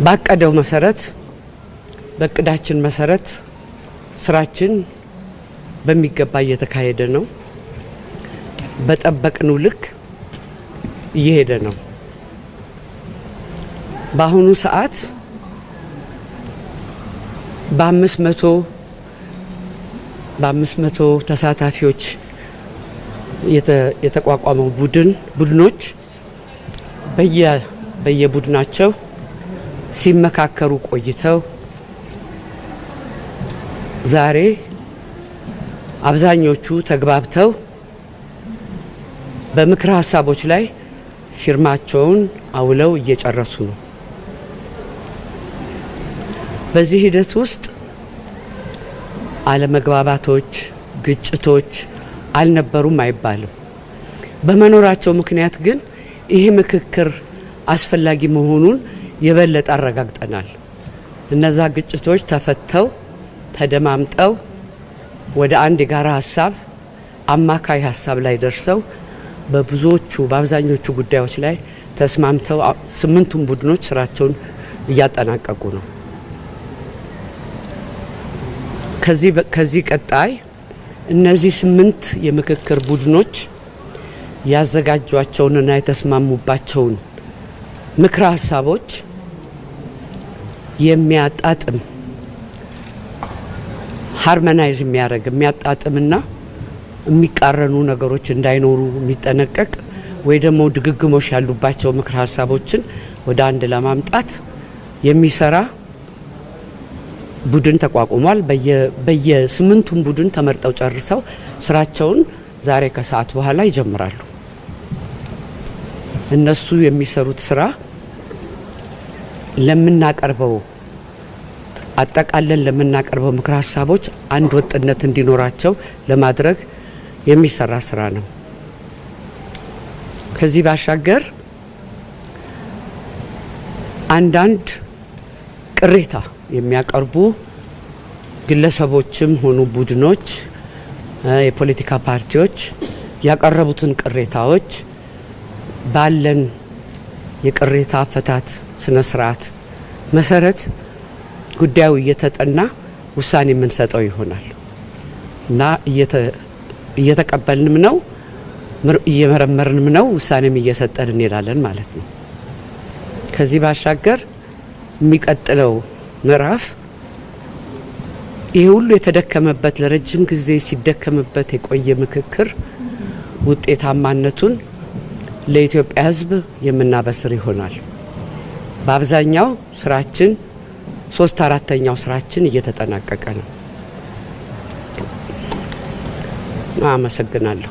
ባቀደው መሰረት በቅዳችን መሰረት ስራችን በሚገባ እየተካሄደ ነው። በጠበቅነው ልክ እየሄደ ነው። በአሁኑ ሰዓት በ500 ተሳታፊዎች የተቋቋመው ቡድኖች በየቡድናቸው ሲመካከሩ ቆይተው ዛሬ አብዛኞቹ ተግባብተው በምክር ሀሳቦች ላይ ፊርማቸውን አውለው እየጨረሱ ነው። በዚህ ሂደት ውስጥ አለመግባባቶች፣ ግጭቶች አልነበሩም አይባልም። በመኖራቸው ምክንያት ግን ይህ ምክክር አስፈላጊ መሆኑን የበለጠ አረጋግጠናል። እነዛ ግጭቶች ተፈተው ተደማምጠው ወደ አንድ የጋራ ሀሳብ አማካይ ሀሳብ ላይ ደርሰው በአብዛኞቹ ጉዳዮች ላይ ተስማምተው 8ቱም ቡድኖች ስራቸውን እያጠናቀቁ ነው። ከዚህ ቀጣይ እነዚህ 8 የምክክር ቡድኖች ያዘጋጇቸውንና የተስማሙባቸውን ምክረ ሀሳቦች የሚያጣጥም ሃርሞናይዝ የሚያጣጥምና የሚቃረኑ ነገሮች እንዳይኖሩ የሚጠነቀቅ ወይ ደግሞ ድግግሞሽ ያሉባቸው ምክረ ሀሳቦችን ወደ አንድ ለማምጣት የሚሰራ ቡድን ተቋቁሟል። በየ8ቱም ቡድን ተመርጠው ጨርሰው ስራቸውን ዛሬ ከሰዓት በኋላ ይጀምራሉ። እነሱ የሚሰሩት ስራ አጠቃለን ለምናቀርበው ምክረ ሀሳቦች አንድ ወጥነት እንዲኖራቸው ለማድረግ የሚሰራ ስራ ነው። ከዚህ ባሻገር አንዳንድ ቅሬታ የሚያቀርቡ ግለሰቦችም ሆኑ ቡድኖች፣ የፖለቲካ ፓርቲዎች ያቀረቡትን ቅሬታዎች ባለን የቅሬታ አፈታት ስነ ስርዓት መሰረት ጉዳዩ እየተጠና ውሳኔ የምንሰጠው ይሆናል እና እየተቀበልንም ነው፣ እየመረመርንም ነው፣ ውሳኔም እየሰጠን እንሄዳለን ማለት ነው። ከዚህ ባሻገር የሚቀጥለው ምዕራፍ ይህ ሁሉ የተደከመበት ለረጅም ጊዜ ሲደከምበት የቆየ ምክክር ውጤታማነቱን ለኢትዮጵያ ሕዝብ የምናበስር ይሆናል። በአብዛኛው ስራችን 3/4ኛው ስራችን እየተጠናቀቀ ነው። አመሰግናለሁ።